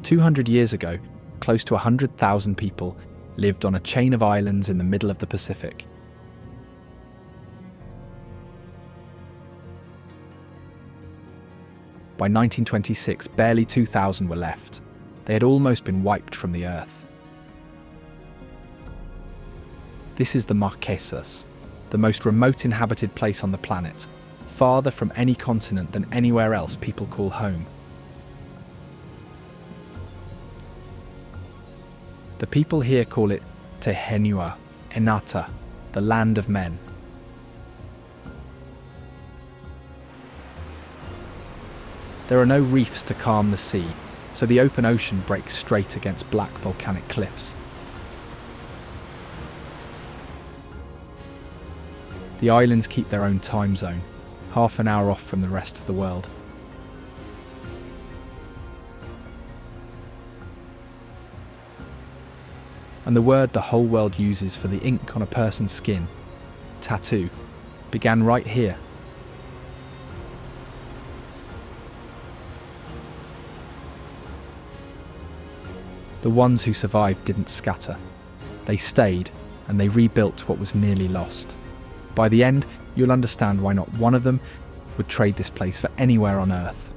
200 years ago, close to 100,000 people lived on a chain of islands in the middle of the Pacific. By 1926, barely 2,000 were left. They had almost been wiped from the earth. This is the Marquesas, the most remote inhabited place on the planet, farther from any continent than anywhere else people call home. The people here call it Taiohae, Enata, the land of men. There are no reefs to calm the sea, so the open ocean breaks straight against black volcanic cliffs. The islands keep their own time zone, half an hour off from the rest of the world. And the word the whole world uses for the ink on a person's skin, tattoo, began right here. The ones who survived didn't scatter. They stayed, and they rebuilt what was nearly lost. By the end, you'll understand why not one of them would trade this place for anywhere on Earth.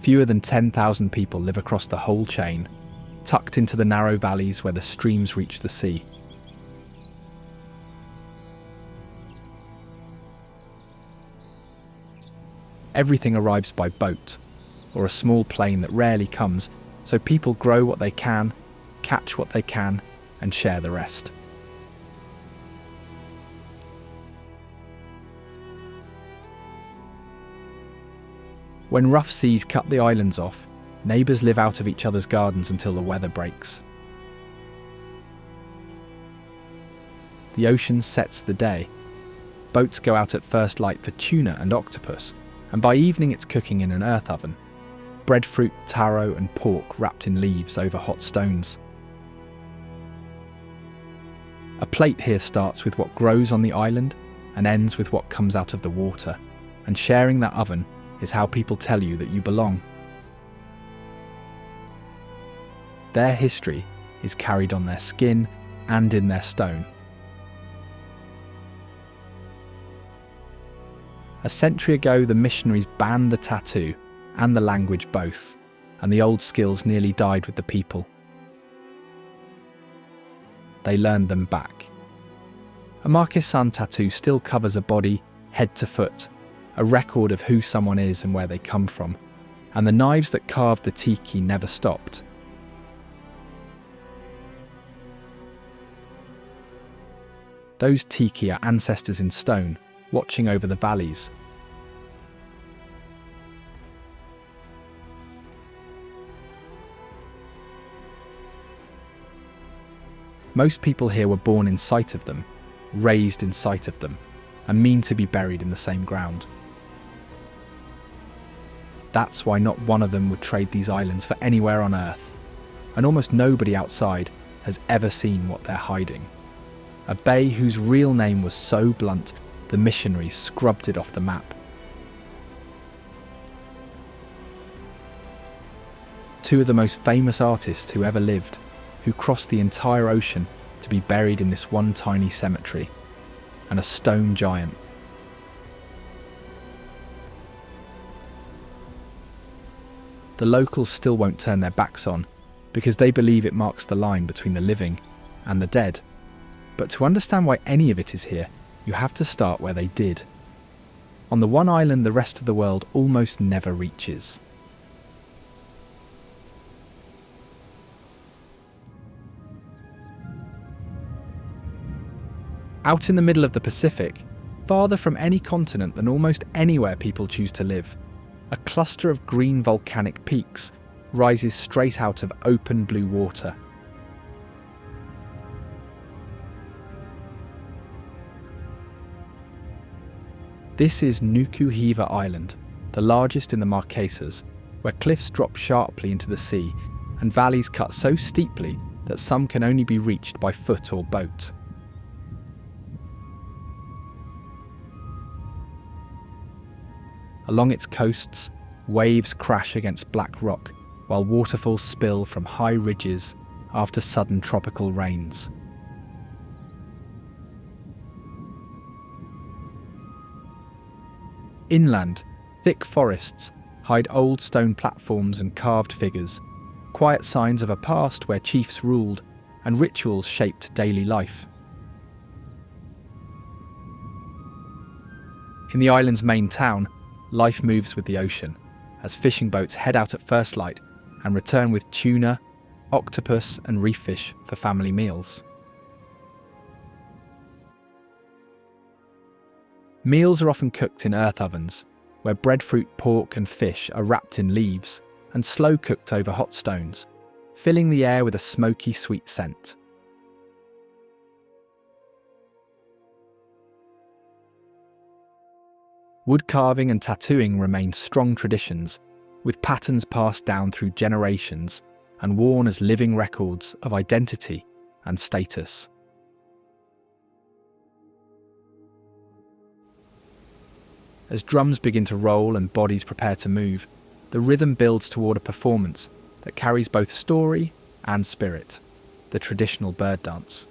Fewer than 10,000 people live across the whole chain, tucked into the narrow valleys where the streams reach the sea. Everything arrives by boat, or a small plane that rarely comes, so people grow what they can, catch what they can, and share the rest. When rough seas cut the islands off, neighbours live out of each other's gardens until the weather breaks. The ocean sets the day. Boats go out at first light for tuna and octopus, and by evening it's cooking in an earth oven. Breadfruit, taro and pork wrapped in leaves over hot stones. A plate here starts with what grows on the island and ends with what comes out of the water, and sharing that oven is how people tell you that you belong. Their history is carried on their skin and in their stone. A century ago, the missionaries banned the tattoo and the language both, and the old skills nearly died with the people. They learned them back. A Marquesan tattoo still covers a body, head to foot, a record of who someone is and where they come from, and the knives that carved the Tiki never stopped. Those Tiki are ancestors in stone, watching over the valleys. Most people here were born in sight of them, raised in sight of them, and mean to be buried in the same ground. That's why not one of them would trade these islands for anywhere on Earth, and almost nobody outside has ever seen what they're hiding. A bay whose real name was so blunt, the missionaries scrubbed it off the map. Two of the most famous artists who ever lived, who crossed the entire ocean to be buried in this one tiny cemetery, and a stone giant. The locals still won't turn their backs on, because they believe it marks the line between the living and the dead. But to understand why any of it is here, you have to start where they did. On the one island the rest of the world almost never reaches. Out in the middle of the Pacific, farther from any continent than almost anywhere people choose to live, a cluster of green volcanic peaks rises straight out of open blue water. This is Nuku Hiva Island, the largest in the Marquesas, where cliffs drop sharply into the sea and valleys cut so steeply that some can only be reached by foot or boat. Along its coasts, waves crash against black rock, while waterfalls spill from high ridges after sudden tropical rains. Inland, thick forests hide old stone platforms and carved figures, quiet signs of a past where chiefs ruled and rituals shaped daily life. In the island's main town, life moves with the ocean, as fishing boats head out at first light and return with tuna, octopus and reef fish for family meals. Meals are often cooked in earth ovens, where breadfruit, pork and fish are wrapped in leaves and slow cooked over hot stones, filling the air with a smoky, sweet scent. Wood carving and tattooing remain strong traditions, with patterns passed down through generations and worn as living records of identity and status. As drums begin to roll and bodies prepare to move, the rhythm builds toward a performance that carries both story and spirit, the traditional bird dance.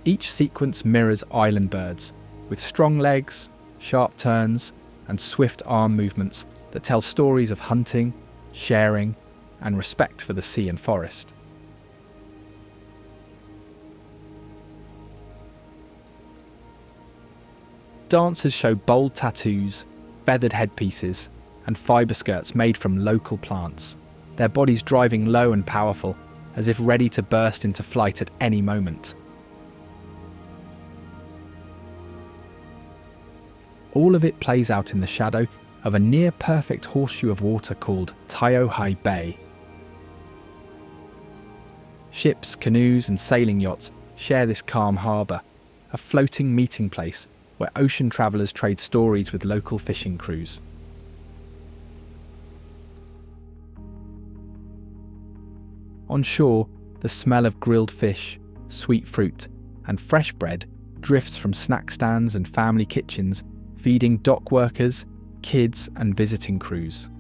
Each sequence mirrors island birds, with strong legs, sharp turns, and swift arm movements that tell stories of hunting, sharing, and respect for the sea and forest. Dancers show bold tattoos, feathered headpieces, and fibre skirts made from local plants, their bodies driving low and powerful, as if ready to burst into flight at any moment. All of it plays out in the shadow of a near-perfect horseshoe of water called Taiohae Bay. Ships, canoes and sailing yachts share this calm harbour, a floating meeting place where ocean travellers trade stories with local fishing crews. On shore, the smell of grilled fish, sweet fruit and fresh bread drifts from snack stands and family kitchens, feeding dock workers, kids and visiting crews.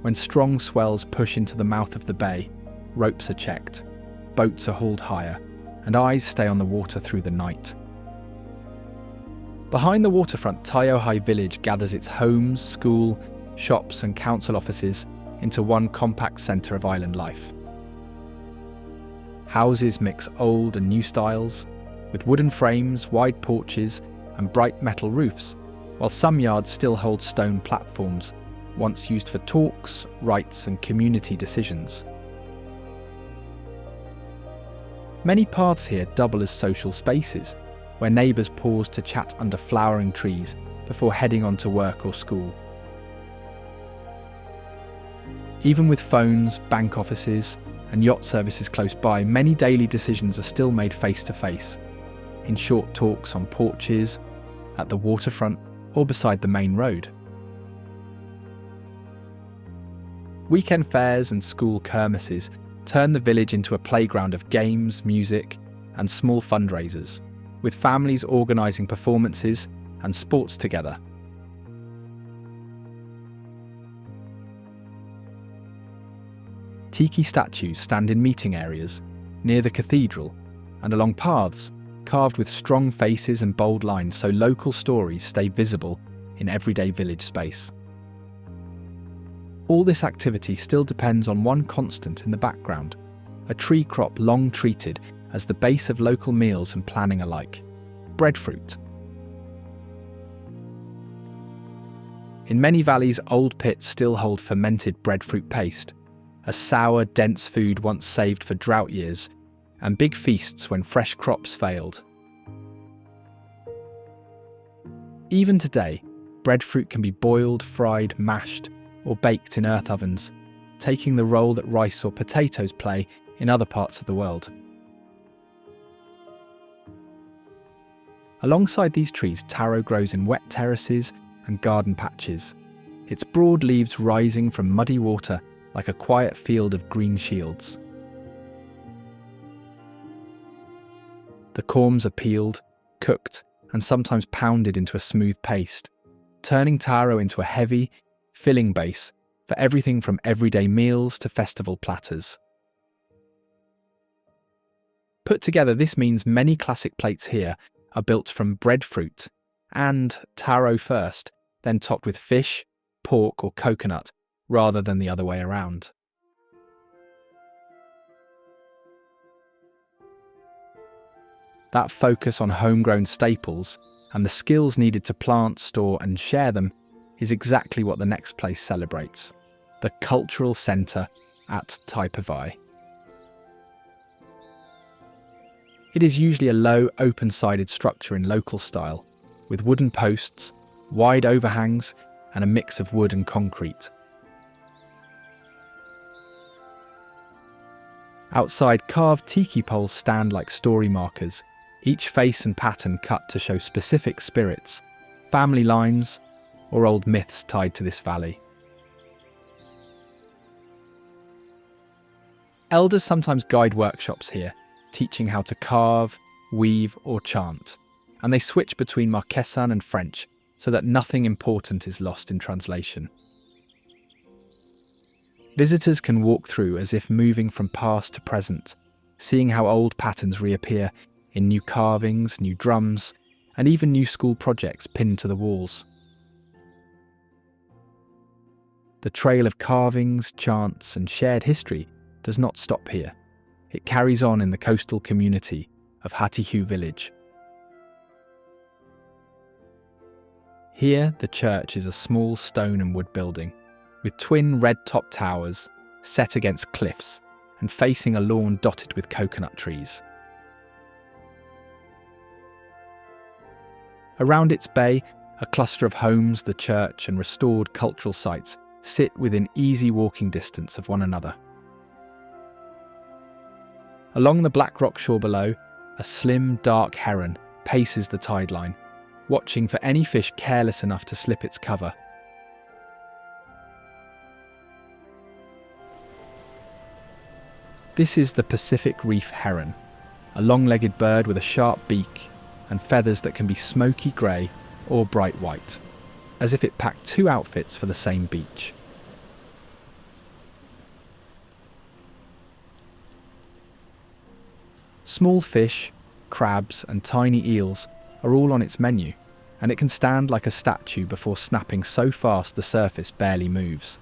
When strong swells push into the mouth of the bay, ropes are checked, boats are hauled higher, and eyes stay on the water through the night. Behind the waterfront, Taiohae village gathers its homes, school, shops and council offices into one compact centre of island life. Houses mix old and new styles, with wooden frames, wide porches and bright metal roofs, while some yards still hold stone platforms, once used for talks, rites and community decisions. Many paths here double as social spaces, where neighbours pause to chat under flowering trees before heading on to work or school. Even with phones, bank offices and yacht services close by, many daily decisions are still made face-to-face, in short talks on porches, at the waterfront or beside the main road. Weekend fairs and school kermesses turn the village into a playground of games, music and small fundraisers, with families organising performances and sports together. Tiki statues stand in meeting areas, near the cathedral, and along paths carved with strong faces and bold lines so local stories stay visible in everyday village space. All this activity still depends on one constant in the background, a tree crop long treated as the base of local meals and planning alike: breadfruit. In many valleys, old pits still hold fermented breadfruit paste, a sour, dense food once saved for drought years, and big feasts when fresh crops failed. Even today, breadfruit can be boiled, fried, mashed, or baked in earth ovens, taking the role that rice or potatoes play in other parts of the world. Alongside these trees, taro grows in wet terraces and garden patches, its broad leaves rising from muddy water like a quiet field of green shields. The corms are peeled, cooked, and sometimes pounded into a smooth paste, turning taro into a heavy, filling base for everything from everyday meals to festival platters. Put together, this means many classic plates here are built from breadfruit and taro first, then topped with fish, pork or coconut, rather than the other way around. That focus on homegrown staples and the skills needed to plant, store and share them is exactly what the next place celebrates, the cultural centre at Taipivai. It is usually a low, open-sided structure in local style, with wooden posts, wide overhangs and a mix of wood and concrete. Outside, carved tiki poles stand like story markers, each face and pattern cut to show specific spirits, family lines, or old myths tied to this valley. Elders sometimes guide workshops here, teaching how to carve, weave, or chant, and they switch between Marquesan and French so that nothing important is lost in translation. Visitors can walk through as if moving from past to present, seeing how old patterns reappear in new carvings, new drums, and even new school projects pinned to the walls. The trail of carvings, chants, and shared history does not stop here. It carries on in the coastal community of Hatiheu village. Here, the church is a small stone and wood building, with twin red-top towers set against cliffs and facing a lawn dotted with coconut trees. Around its bay, a cluster of homes, the church, and restored cultural sites sit within easy walking distance of one another. Along the black rock shore below, a slim, dark heron paces the tide line, watching for any fish careless enough to slip its cover. This is the Pacific Reef heron, a long-legged bird with a sharp beak and feathers that can be smoky grey or bright white, as if it packed two outfits for the same beach. Small fish, crabs and tiny eels are all on its menu, and it can stand like a statue before snapping so fast the surface barely moves.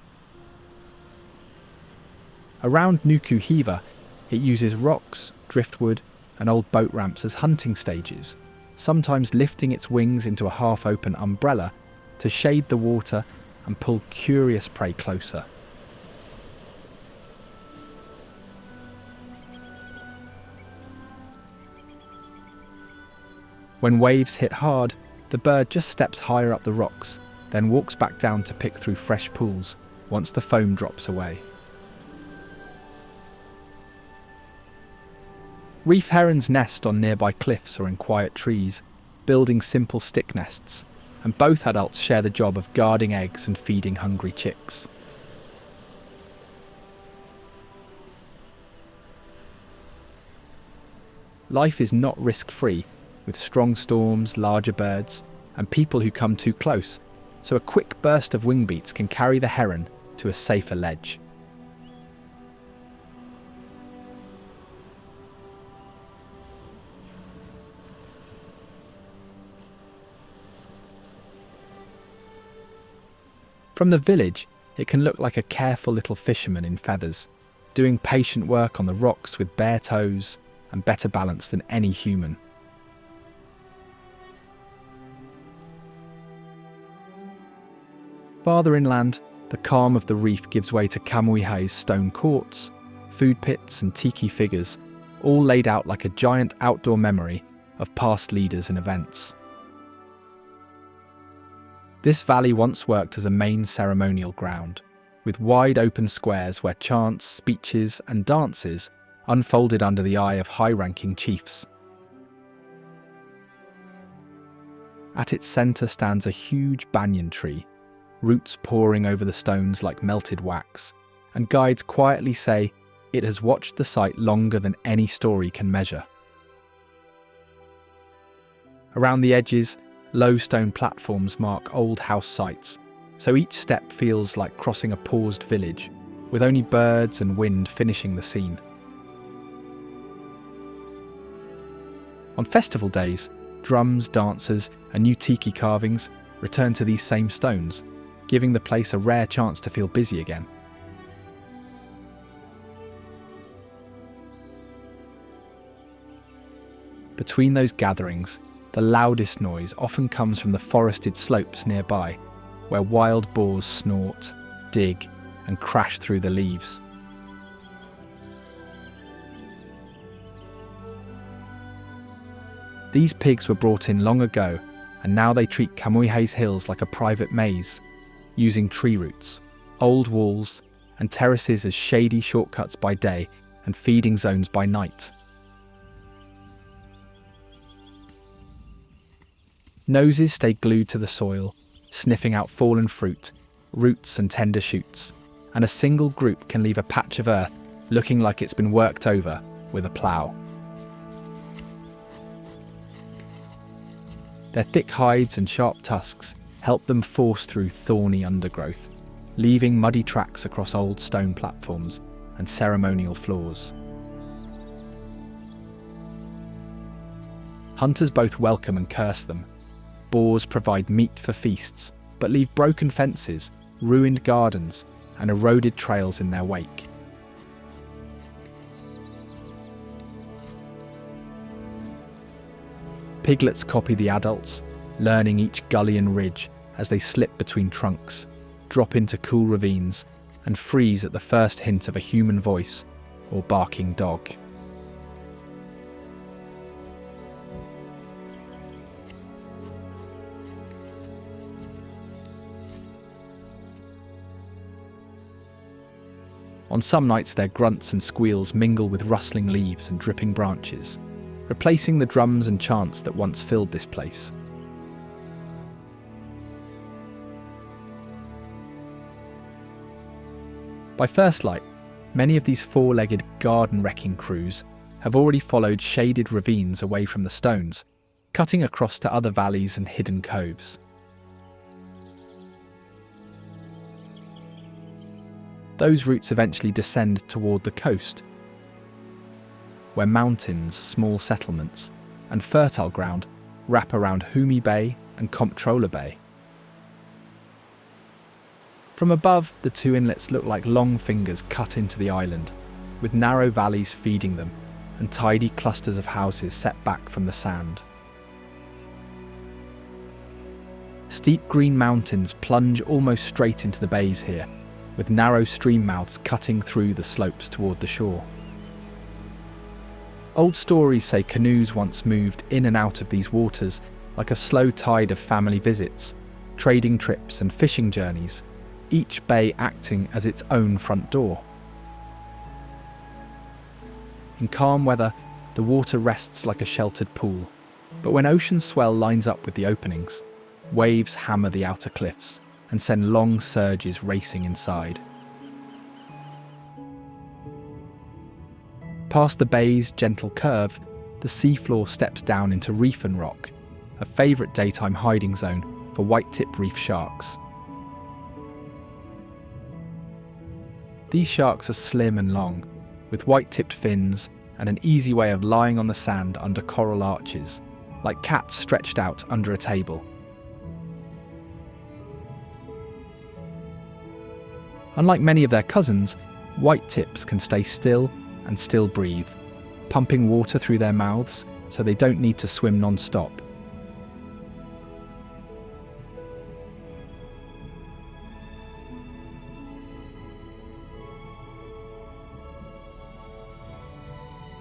Around Nuku Hiva, it uses rocks, driftwood and old boat ramps as hunting stages, sometimes lifting its wings into a half-open umbrella to shade the water and pull curious prey closer. When waves hit hard, the bird just steps higher up the rocks, then walks back down to pick through fresh pools once the foam drops away. Reef herons nest on nearby cliffs or in quiet trees, building simple stick nests, and both adults share the job of guarding eggs and feeding hungry chicks. Life is not risk-free, with strong storms, larger birds, and people who come too close, so a quick burst of wing beats can carry the heron to a safer ledge. From the village, it can look like a careful little fisherman in feathers, doing patient work on the rocks with bare toes and better balance than any human. Farther inland, the calm of the reef gives way to Kamuhei's stone courts, food pits and tiki figures, all laid out like a giant outdoor memory of past leaders and events. This valley once worked as a main ceremonial ground, with wide open squares where chants, speeches and dances unfolded under the eye of high-ranking chiefs. At its centre stands a huge banyan tree, roots pouring over the stones like melted wax, and guides quietly say it has watched the site longer than any story can measure. Around the edges, low stone platforms mark old house sites, so each step feels like crossing a paused village, with only birds and wind finishing the scene. On festival days, drums, dancers, and new Tiki carvings return to these same stones, giving the place a rare chance to feel busy again. Between those gatherings, the loudest noise often comes from the forested slopes nearby, where wild boars snort, dig, and crash through the leaves. These pigs were brought in long ago, and now they treat Kamuhei's hills like a private maze, using tree roots, old walls, and terraces as shady shortcuts by day and feeding zones by night. Noses stay glued to the soil, sniffing out fallen fruit, roots and tender shoots, and a single group can leave a patch of earth looking like it's been worked over with a plough. Their thick hides and sharp tusks help them force through thorny undergrowth, leaving muddy tracks across old stone platforms and ceremonial floors. Hunters both welcome and curse them. Boars provide meat for feasts, but leave broken fences, ruined gardens, and eroded trails in their wake. Piglets copy the adults, learning each gully and ridge as they slip between trunks, drop into cool ravines, and freeze at the first hint of a human voice or barking dog. On some nights their grunts and squeals mingle with rustling leaves and dripping branches, replacing the drums and chants that once filled this place. By first light, many of these four-legged garden-wrecking crews have already followed shaded ravines away from the stones, cutting across to other valleys and hidden coves. Those routes eventually descend toward the coast, where mountains, small settlements, and fertile ground wrap around Humi Bay and Comptroller Bay. From above, the two inlets look like long fingers cut into the island, with narrow valleys feeding them and tidy clusters of houses set back from the sand. Steep green mountains plunge almost straight into the bays here, with narrow stream mouths cutting through the slopes toward the shore. Old stories say canoes once moved in and out of these waters like a slow tide of family visits, trading trips and fishing journeys, each bay acting as its own front door. In calm weather, the water rests like a sheltered pool, but when ocean swell lines up with the openings, waves hammer the outer cliffs and send long surges racing inside. Past the bay's gentle curve, the seafloor steps down into Reef and Rock, a favourite daytime hiding zone for white-tip reef sharks. These sharks are slim and long, with white-tipped fins and an easy way of lying on the sand under coral arches, like cats stretched out under a table. Unlike many of their cousins, white tips can stay still and still breathe, pumping water through their mouths so they don't need to swim non-stop.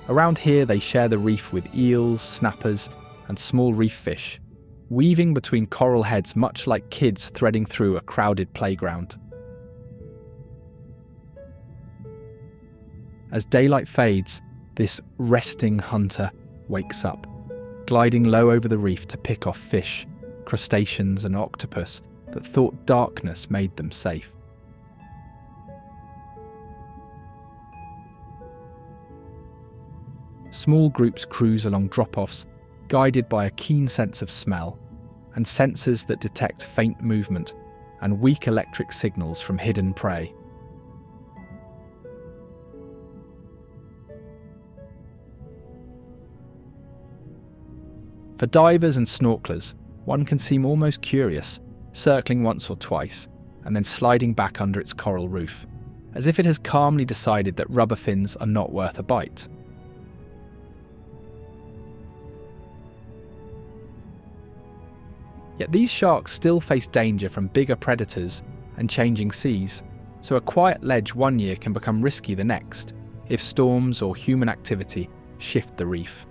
Around here they share the reef with eels, snappers, and small reef fish, weaving between coral heads much like kids threading through a crowded playground. As daylight fades, this resting hunter wakes up, gliding low over the reef to pick off fish, crustaceans and octopus that thought darkness made them safe. Small groups cruise along drop-offs, guided by a keen sense of smell and sensors that detect faint movement and weak electric signals from hidden prey. For divers and snorkelers, one can seem almost curious, circling once or twice and then sliding back under its coral roof, as if it has calmly decided that rubber fins are not worth a bite. Yet these sharks still face danger from bigger predators and changing seas, so a quiet ledge one year can become risky the next if storms or human activity shift the reef.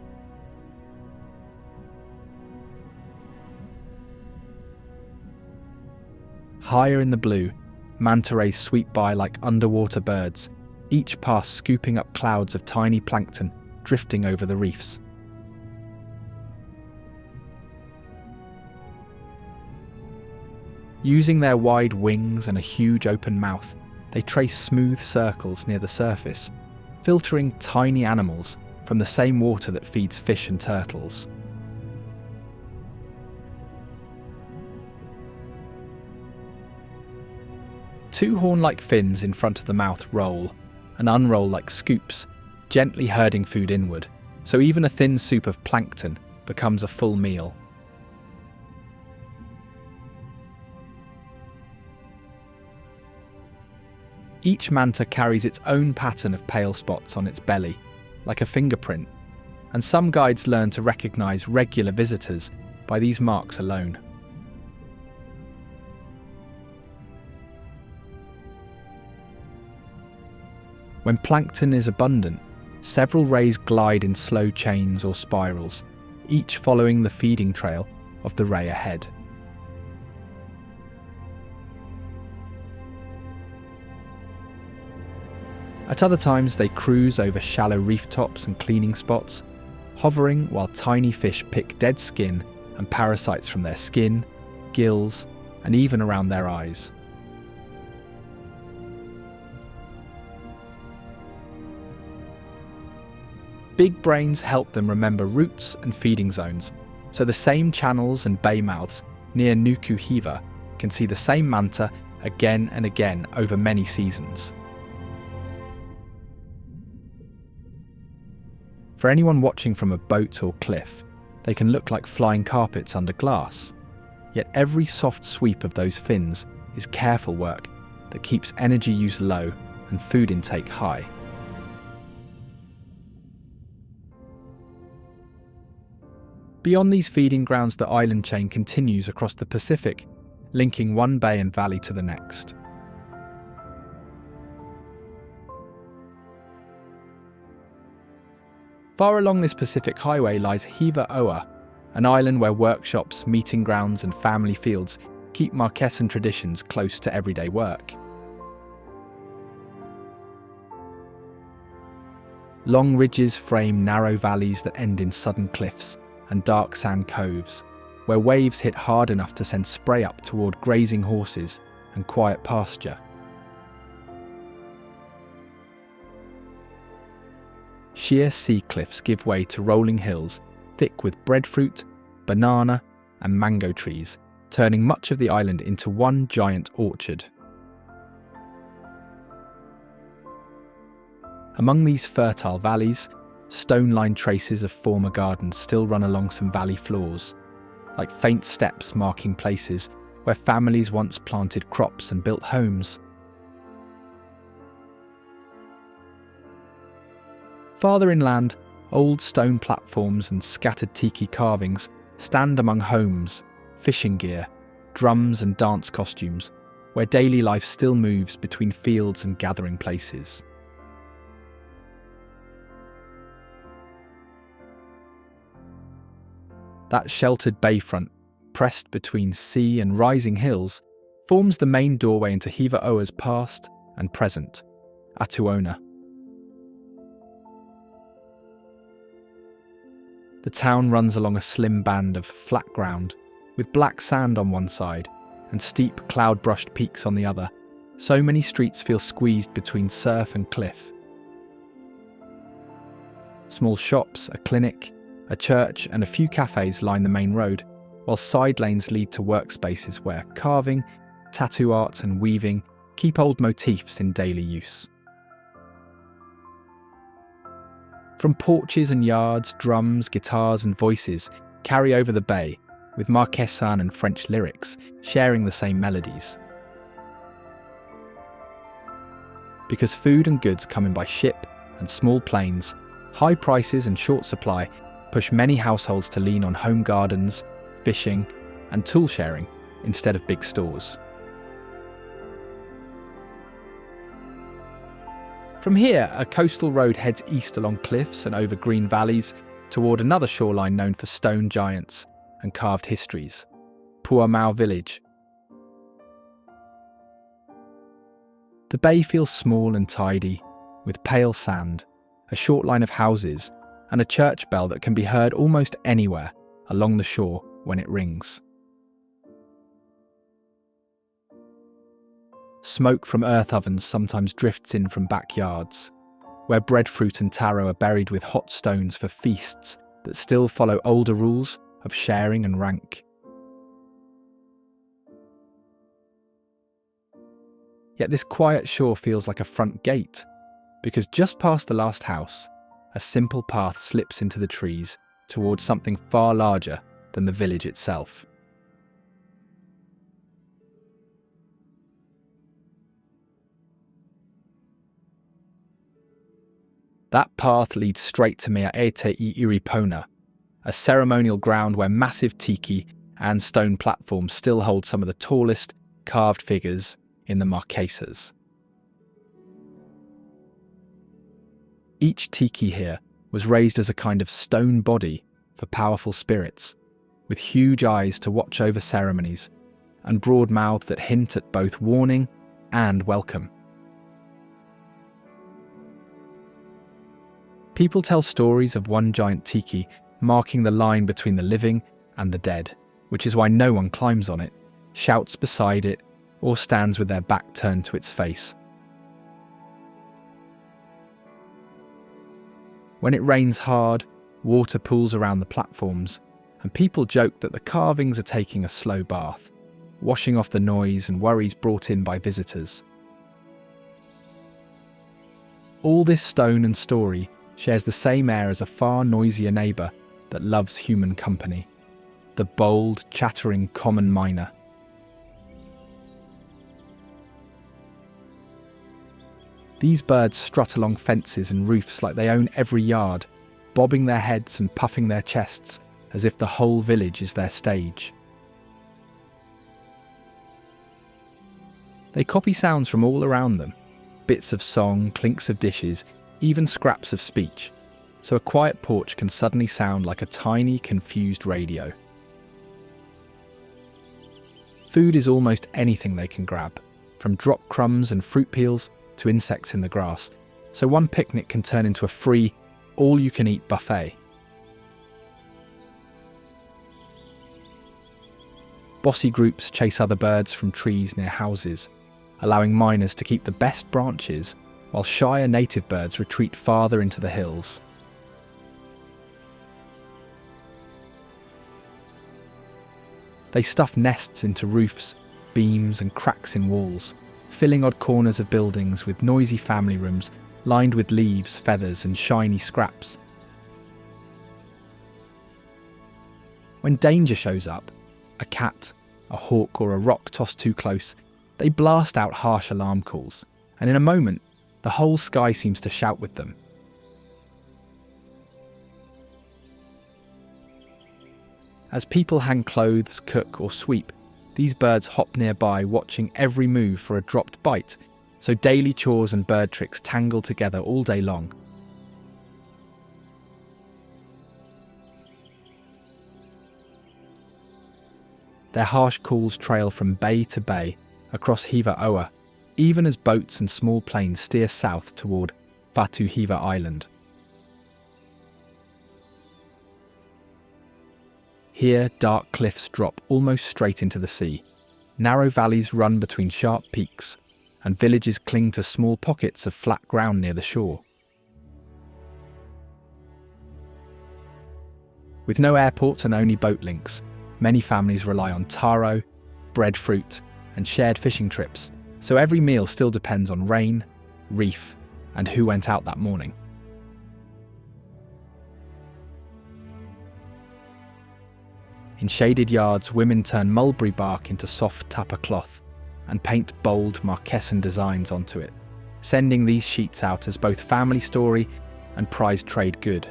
Higher in the blue, manta rays sweep by like underwater birds, each pass scooping up clouds of tiny plankton drifting over the reefs. Using their wide wings and a huge open mouth, they trace smooth circles near the surface, filtering tiny animals from the same water that feeds fish and turtles. Two horn-like fins in front of the mouth roll and unroll like scoops, gently herding food inward, so even a thin soup of plankton becomes a full meal. Each manta carries its own pattern of pale spots on its belly, like a fingerprint, and some guides learn to recognise regular visitors by these marks alone. When plankton is abundant, several rays glide in slow chains or spirals, each following the feeding trail of the ray ahead. At other times they cruise over shallow reef tops and cleaning spots, hovering while tiny fish pick dead skin and parasites from their skin, gills, and even around their eyes. Big brains help them remember routes and feeding zones, so the same channels and bay mouths near Nuku Hiva can see the same manta again and again over many seasons. For anyone watching from a boat or cliff, they can look like flying carpets under glass, yet every soft sweep of those fins is careful work that keeps energy use low and food intake high. Beyond these feeding grounds, the island chain continues across the Pacific, linking one bay and valley to the next. Far along this Pacific highway lies Hiva Oa, an island where workshops, meeting grounds and family fields keep Marquesan traditions close to everyday work. Long ridges frame narrow valleys that end in sudden cliffs and dark sand coves, where waves hit hard enough to send spray up toward grazing horses and quiet pasture. Sheer sea cliffs give way to rolling hills thick with breadfruit, banana, and mango trees, turning much of the island into one giant orchard. Among these fertile valleys, stone-lined traces of former gardens still run along some valley floors, like faint steps marking places where families once planted crops and built homes. Farther inland, old stone platforms and scattered Tiki carvings stand among homes, fishing gear, drums and dance costumes, where daily life still moves between fields and gathering places. That sheltered bayfront, pressed between sea and rising hills, forms the main doorway into Hiva Oa's past and present, Atuona. The town runs along a slim band of flat ground, with black sand on one side and steep cloud-brushed peaks on the other. So many streets feel squeezed between surf and cliff. Small shops, a clinic, a church and a few cafes line the main road, while side lanes lead to workspaces where carving, tattoo art and weaving keep old motifs in daily use. From porches and yards, drums, guitars and voices carry over the bay, with Marquesan and French lyrics sharing the same melodies. Because food and goods come in by ship and small planes, high prices and short supply push many households to lean on home gardens, fishing, and tool sharing instead of big stores. From here, a coastal road heads east along cliffs and over green valleys toward another shoreline known for stone giants and carved histories, Puamau village. The bay feels small and tidy, with pale sand, a short line of houses, and a church bell that can be heard almost anywhere along the shore when it rings. Smoke from earth ovens sometimes drifts in from backyards, where breadfruit and taro are buried with hot stones for feasts that still follow older rules of sharing and rank. Yet this quiet shore feels like a front gate, because just past the last house, a simple path slips into the trees towards something far larger than the village itself. That path leads straight to Meiaeiropona, a ceremonial ground where massive Tiki and stone platforms still hold some of the tallest carved figures in the Marquesas. Each Tiki here was raised as a kind of stone body for powerful spirits, with huge eyes to watch over ceremonies and broad mouths that hint at both warning and welcome. People tell stories of one giant Tiki marking the line between the living and the dead, which is why no one climbs on it, shouts beside it, or stands with their back turned to its face. When it rains hard, water pools around the platforms, and people joke that the carvings are taking a slow bath, washing off the noise and worries brought in by visitors. All this stone and story shares the same air as a far noisier neighbour that loves human company, the bold, chattering common miner. These birds strut along fences and roofs like they own every yard, bobbing their heads and puffing their chests as if the whole village is their stage. They copy sounds from all around them, bits of song, clinks of dishes, even scraps of speech, so a quiet porch can suddenly sound like a tiny, confused radio. Food is almost anything they can grab, from drop crumbs and fruit peels to insects in the grass, so one picnic can turn into a free, all-you-can-eat buffet. Bossy groups chase other birds from trees near houses, allowing miners to keep the best branches, while shyer native birds retreat farther into the hills. They stuff nests into roofs, beams and cracks in walls, filling odd corners of buildings with noisy family rooms lined with leaves, feathers and shiny scraps. When danger shows up, a cat, a hawk or a rock tossed too close, they blast out harsh alarm calls, and in a moment, the whole sky seems to shout with them. As people hang clothes, cook or sweep, these birds hop nearby, watching every move for a dropped bite, so daily chores and bird tricks tangle together all day long. Their harsh calls trail from bay to bay, across Hiva Oa, even as boats and small planes steer south toward Fatu Hiva Island. Here, dark cliffs drop almost straight into the sea. Narrow valleys run between sharp peaks, and villages cling to small pockets of flat ground near the shore. With no airport and only boat links, many families rely on taro, breadfruit, and shared fishing trips, so every meal still depends on rain, reef, and who went out that morning. In shaded yards, women turn mulberry bark into soft tapa cloth and paint bold Marquesan designs onto it, sending these sheets out as both family story and prized trade good.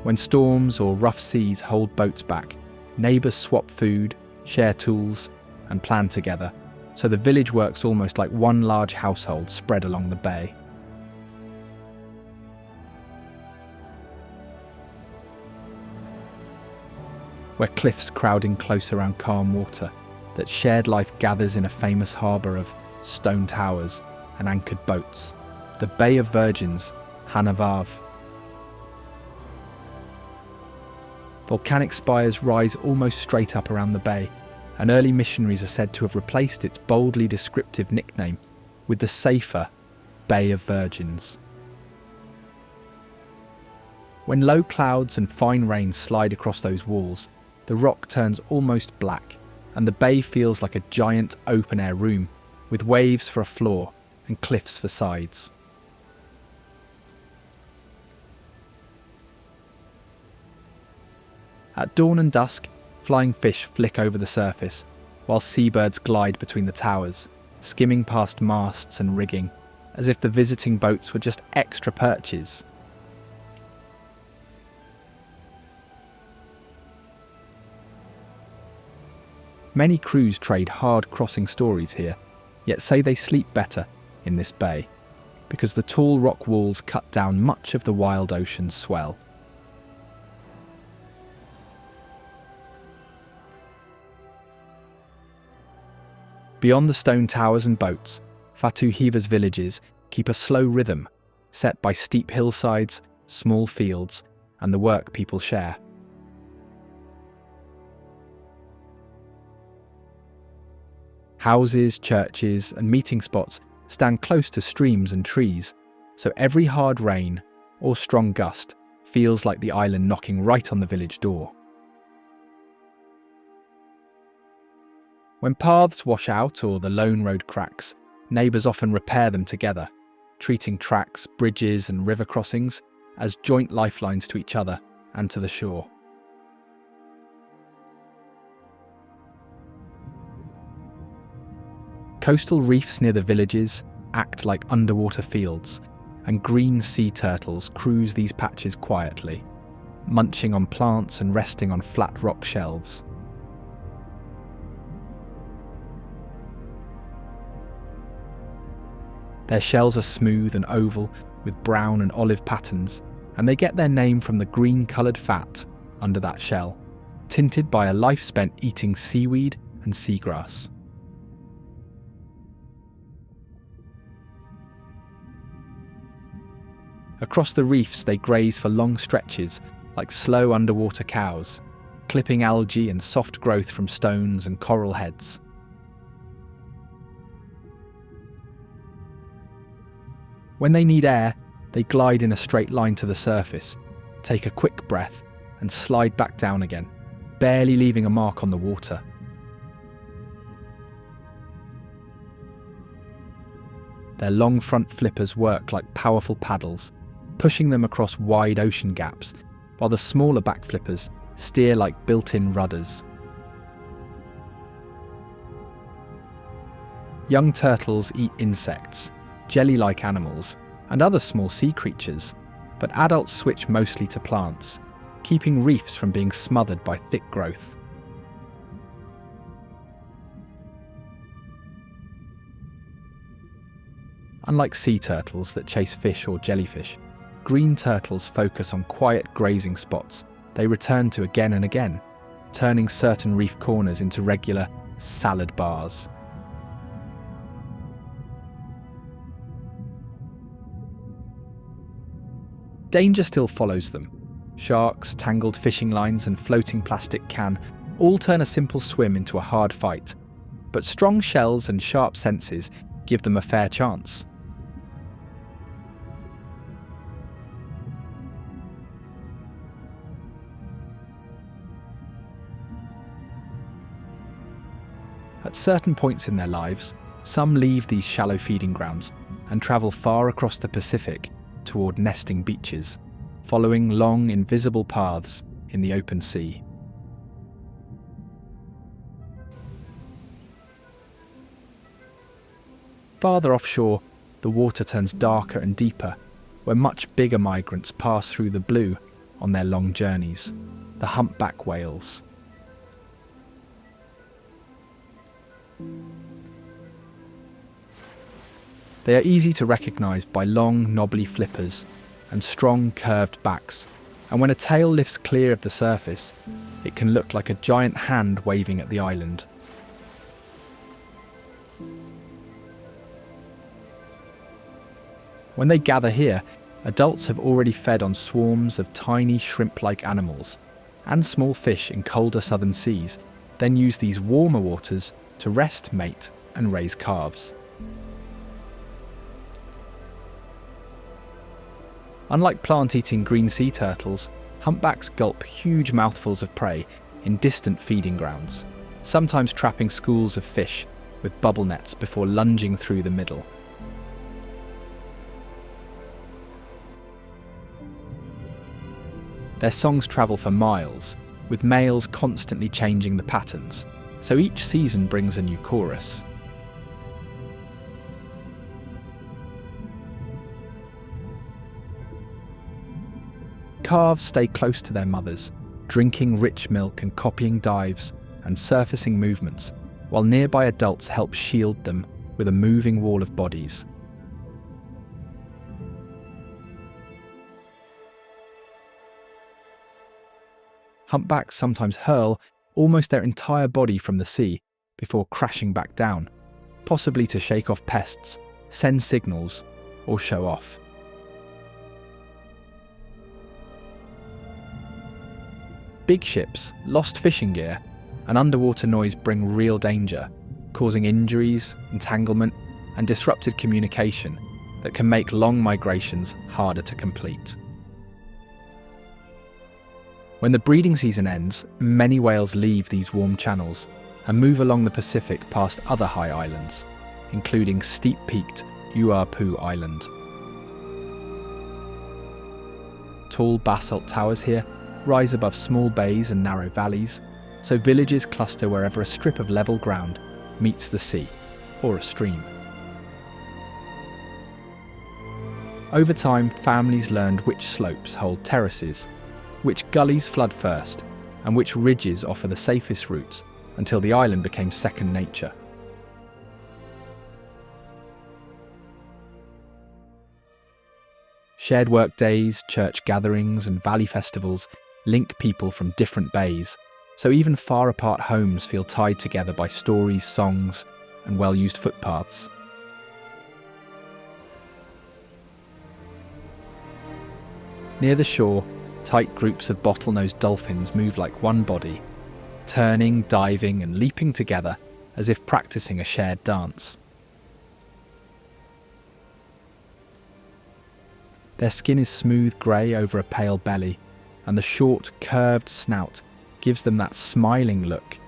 When storms or rough seas hold boats back, neighbours swap food, share tools, and plan together, so the village works almost like one large household spread along the bay. Where cliffs crowd in close around calm water, that shared life gathers in a famous harbour of stone towers and anchored boats, the Bay of Virgins, Hanavav. Volcanic spires rise almost straight up around the bay, and early missionaries are said to have replaced its boldly descriptive nickname with the safer Bay of Virgins. When low clouds and fine rain slide across those walls, the rock turns almost black, and the bay feels like a giant open-air room, with waves for a floor and cliffs for sides. At dawn and dusk, flying fish flick over the surface, while seabirds glide between the towers, skimming past masts and rigging, as if the visiting boats were just extra perches. Many crews trade hard crossing stories here, yet say they sleep better in this bay, because the tall rock walls cut down much of the wild ocean's swell. Beyond the stone towers and boats, Fatu Hiva's villages keep a slow rhythm, set by steep hillsides, small fields, and the work people share. Houses, churches, and meeting spots stand close to streams and trees, so every hard rain or strong gust feels like the island knocking right on the village door. When paths wash out or the lone road cracks, neighbours often repair them together, treating tracks, bridges and river crossings as joint lifelines to each other and to the shore. Coastal reefs near the villages act like underwater fields, and green sea turtles cruise these patches quietly, munching on plants and resting on flat rock shelves. Their shells are smooth and oval with brown and olive patterns, and they get their name from the green-coloured fat under that shell, tinted by a life spent eating seaweed and seagrass. Across the reefs they graze for long stretches like slow underwater cows, clipping algae and soft growth from stones and coral heads. When they need air, they glide in a straight line to the surface, take a quick breath, and slide back down again, barely leaving a mark on the water. Their long front flippers work like powerful paddles, pushing them across wide ocean gaps, while the smaller back flippers steer like built-in rudders. Young turtles eat insects, jelly-like animals, and other small sea creatures, but adults switch mostly to plants, keeping reefs from being smothered by thick growth. Unlike sea turtles that chase fish or jellyfish, green turtles focus on quiet grazing spots they return to again and again, turning certain reef corners into regular salad bars. Danger still follows them. Sharks, tangled fishing lines and floating plastic can all turn a simple swim into a hard fight, but strong shells and sharp senses give them a fair chance. At certain points in their lives, some leave these shallow feeding grounds and travel far across the Pacific toward nesting beaches, following long, invisible paths in the open sea. Farther offshore, the water turns darker and deeper, where much bigger migrants pass through the blue on their long journeys, the humpback whales. They are easy to recognise by long, knobbly flippers and strong, curved backs, and when a tail lifts clear of the surface, it can look like a giant hand waving at the island. When they gather here, adults have already fed on swarms of tiny shrimp-like animals and small fish in colder southern seas, then use these warmer waters to rest, mate, and raise calves. Unlike plant-eating green sea turtles, humpbacks gulp huge mouthfuls of prey in distant feeding grounds, sometimes trapping schools of fish with bubble nets before lunging through the middle. Their songs travel for miles, with males constantly changing the patterns, so each season brings a new chorus. Calves stay close to their mothers, drinking rich milk and copying dives and surfacing movements, while nearby adults help shield them with a moving wall of bodies. Humpbacks sometimes hurl almost their entire body from the sea before crashing back down, possibly to shake off pests, send signals, or show off. Big ships, lost fishing gear, and underwater noise bring real danger, causing injuries, entanglement, and disrupted communication that can make long migrations harder to complete. When the breeding season ends, many whales leave these warm channels and move along the Pacific past other high islands, including steep-peaked Uapu Island. Tall basalt towers here rise above small bays and narrow valleys, so villages cluster wherever a strip of level ground meets the sea or a stream. Over time, families learned which slopes hold terraces, which gullies flood first, and which ridges offer the safest routes until the island became second nature. Shared work days, church gatherings, and valley festivals link people from different bays, so even far apart homes feel tied together by stories, songs, and well-used footpaths. Near the shore, tight groups of bottlenose dolphins move like one body, turning, diving, and leaping together as if practicing a shared dance. Their skin is smooth grey over a pale belly, and the short, curved snout gives them that smiling look,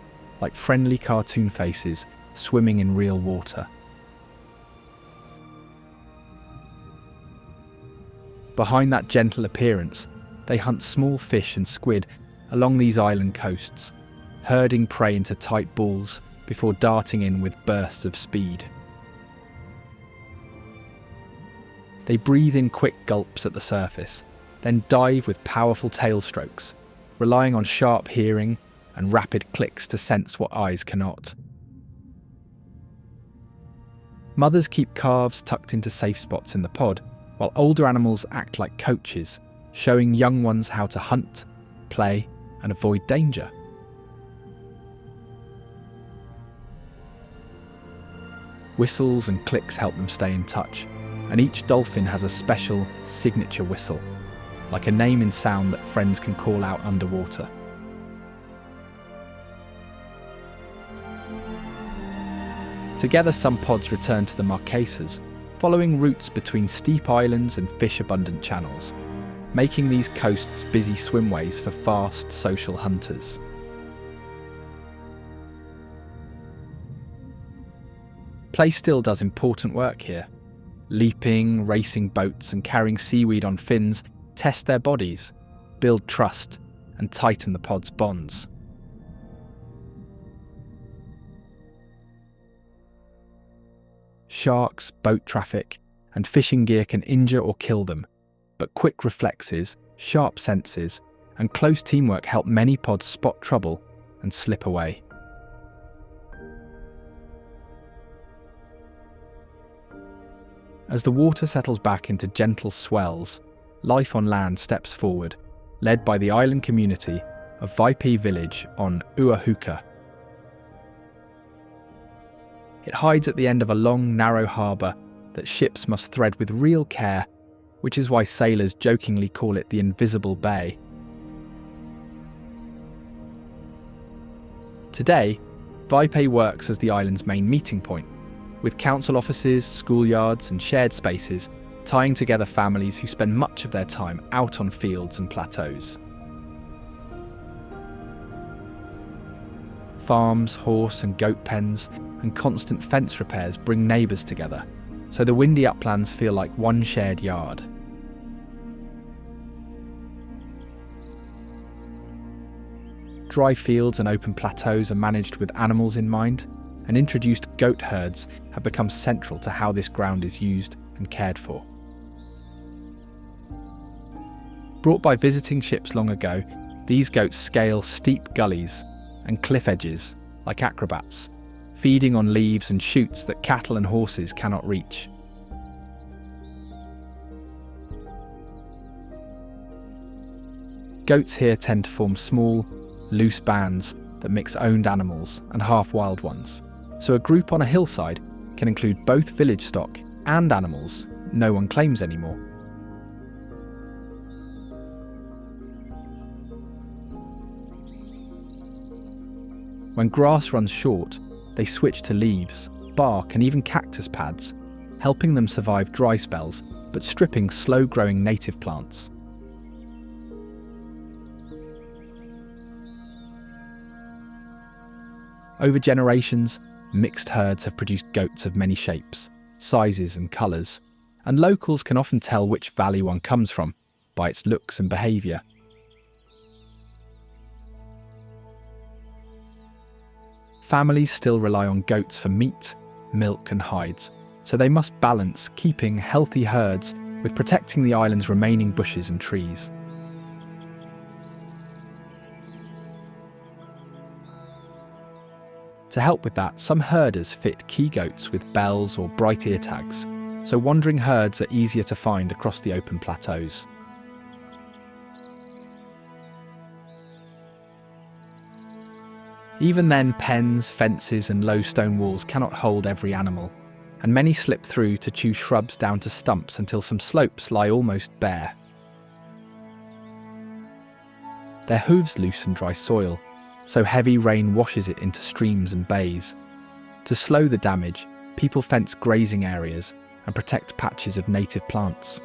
like friendly cartoon faces swimming in real water. Behind that gentle appearance, they hunt small fish and squid along these island coasts, herding prey into tight balls before darting in with bursts of speed. They breathe in quick gulps at the surface, then dive with powerful tail strokes, relying on sharp hearing and rapid clicks to sense what eyes cannot. Mothers keep calves tucked into safe spots in the pod, while older animals act like coaches, showing young ones how to hunt, play, and avoid danger. Whistles and clicks help them stay in touch, and each dolphin has a special signature whistle, like a name in sound that friends can call out underwater. Together, some pods return to the Marquesas, following routes between steep islands and fish-abundant channels, making these coasts busy swimways for fast, social hunters. Play still does important work here. Leaping, racing boats and carrying seaweed on fins test their bodies, build trust, and tighten the pod's bonds. Sharks, boat traffic, and fishing gear can injure or kill them, but quick reflexes, sharp senses, and close teamwork help many pods spot trouble and slip away. As the water settles back into gentle swells, life on land steps forward, led by the island community of Vipeh village on Huka. It hides at the end of a long, narrow harbour that ships must thread with real care, which is why sailors jokingly call it the Invisible Bay. Today, Vipeh works as the island's main meeting point, with council offices, schoolyards and shared spaces tying together families who spend much of their time out on fields and plateaus. Farms, horse and goat pens, and constant fence repairs bring neighbours together, so the windy uplands feel like one shared yard. Dry fields and open plateaus are managed with animals in mind, and introduced goat herds have become central to how this ground is used and cared for. Brought by visiting ships long ago, these goats scale steep gullies and cliff edges like acrobats, feeding on leaves and shoots that cattle and horses cannot reach. Goats here tend to form small, loose bands that mix owned animals and half-wild ones, so a group on a hillside can include both village stock and animals no one claims anymore. When grass runs short, they switch to leaves, bark and even cactus pads, helping them survive dry spells but stripping slow-growing native plants. Over generations, mixed herds have produced goats of many shapes, sizes and colours, and locals can often tell which valley one comes from by its looks and behaviour. Families still rely on goats for meat, milk and hides, so they must balance keeping healthy herds with protecting the island's remaining bushes and trees. To help with that, some herders fit key goats with bells or bright ear tags, so wandering herds are easier to find across the open plateaus. Even then, pens, fences and low stone walls cannot hold every animal, and many slip through to chew shrubs down to stumps until some slopes lie almost bare. Their hooves loosen dry soil, so heavy rain washes it into streams and bays. To slow the damage, people fence grazing areas and protect patches of native plants.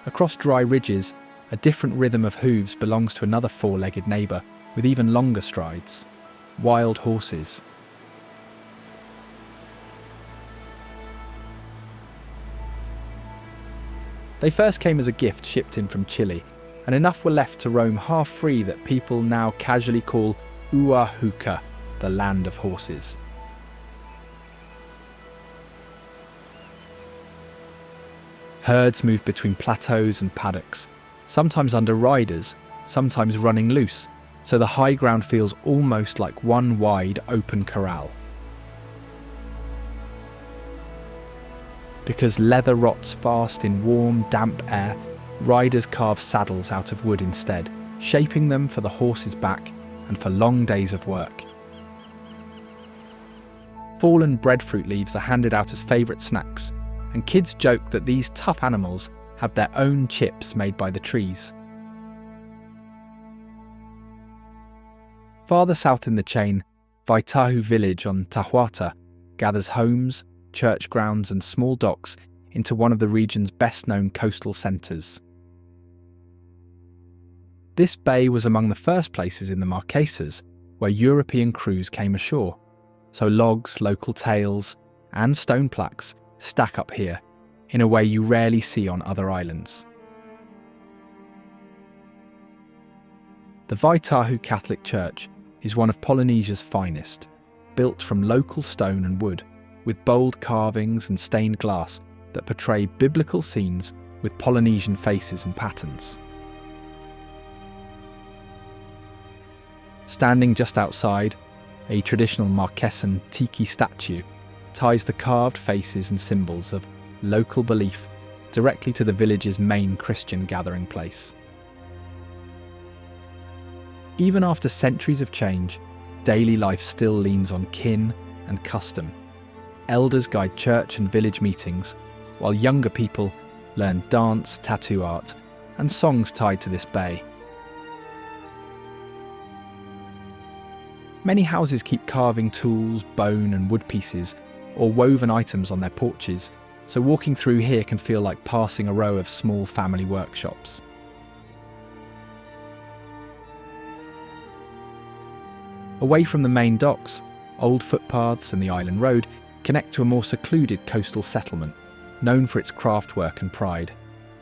Across dry ridges, a different rhythm of hooves belongs to another four-legged neighbour with even longer strides: wild horses. They first came as a gift shipped in from Chile, and enough were left to roam half free that people now casually call Huka, the land of horses. Herds move between plateaus and paddocks, sometimes under riders, sometimes running loose, so the high ground feels almost like one wide open corral. Because leather rots fast in warm, damp air, riders carve saddles out of wood instead, shaping them for the horse's back and for long days of work. Fallen breadfruit leaves are handed out as favourite snacks, and kids joke that these tough animals have their own chips made by the trees. Farther south in the chain, Vaitahu village on Tahuata gathers homes, church grounds and small docks into one of the region's best-known coastal centres. This bay was among the first places in the Marquesas where European crews came ashore, so logs, local tales and stone plaques stack up here in a way you rarely see on other islands. The Vaitahu Catholic Church is one of Polynesia's finest, built from local stone and wood, with bold carvings and stained glass that portray biblical scenes with Polynesian faces and patterns. Standing just outside, a traditional Marquesan Tiki statue ties the carved faces and symbols of local belief directly to the village's main Christian gathering place. Even after centuries of change, daily life still leans on kin and custom. Elders guide church and village meetings, while younger people learn dance, tattoo art, and songs tied to this bay. Many houses keep carving tools, bone and wood pieces, or woven items on their porches, so walking through here can feel like passing a row of small family workshops. Away from the main docks, old footpaths and the island road connect to a more secluded coastal settlement, known for its craftwork and pride,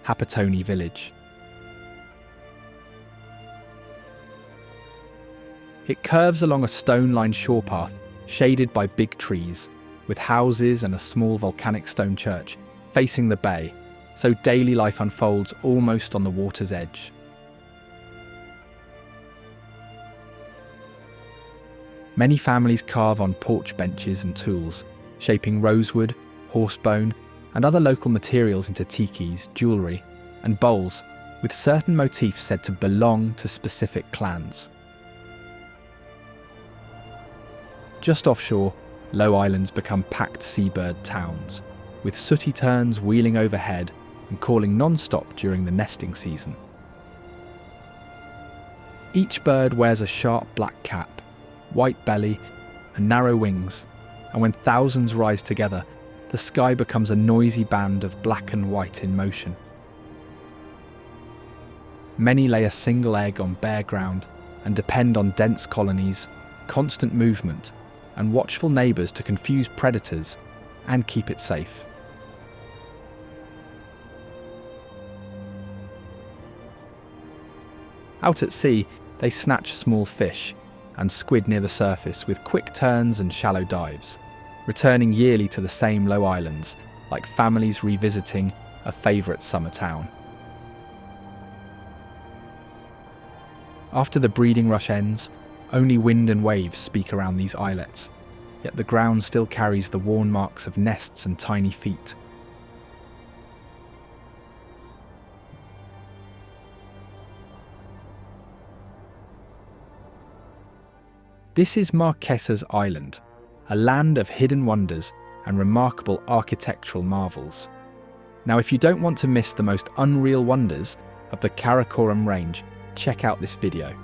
Hapatoni village. It curves along a stone-lined shore path, shaded by big trees, with houses and a small volcanic stone church facing the bay, so daily life unfolds almost on the water's edge. Many families carve on porch benches and tools, shaping rosewood, horsebone, and other local materials into tikis, jewellery, and bowls, with certain motifs said to belong to specific clans. Just offshore, low islands become packed seabird towns, with sooty terns wheeling overhead and calling non-stop during the nesting season. Each bird wears a sharp black cap, white belly, and narrow wings, and when thousands rise together, the sky becomes a noisy band of black and white in motion. Many lay a single egg on bare ground and depend on dense colonies, constant movement, and watchful neighbours to confuse predators and keep it safe. Out at sea, they snatch small fish and squid near the surface with quick turns and shallow dives, returning yearly to the same low islands, like families revisiting a favourite summer town. After the breeding rush ends, only wind and waves speak around these islets, yet the ground still carries the worn marks of nests and tiny feet. This is Marquesas Island, a land of hidden wonders and remarkable architectural marvels. Now, if you don't want to miss the most unreal wonders of the Karakoram Range, check out this video.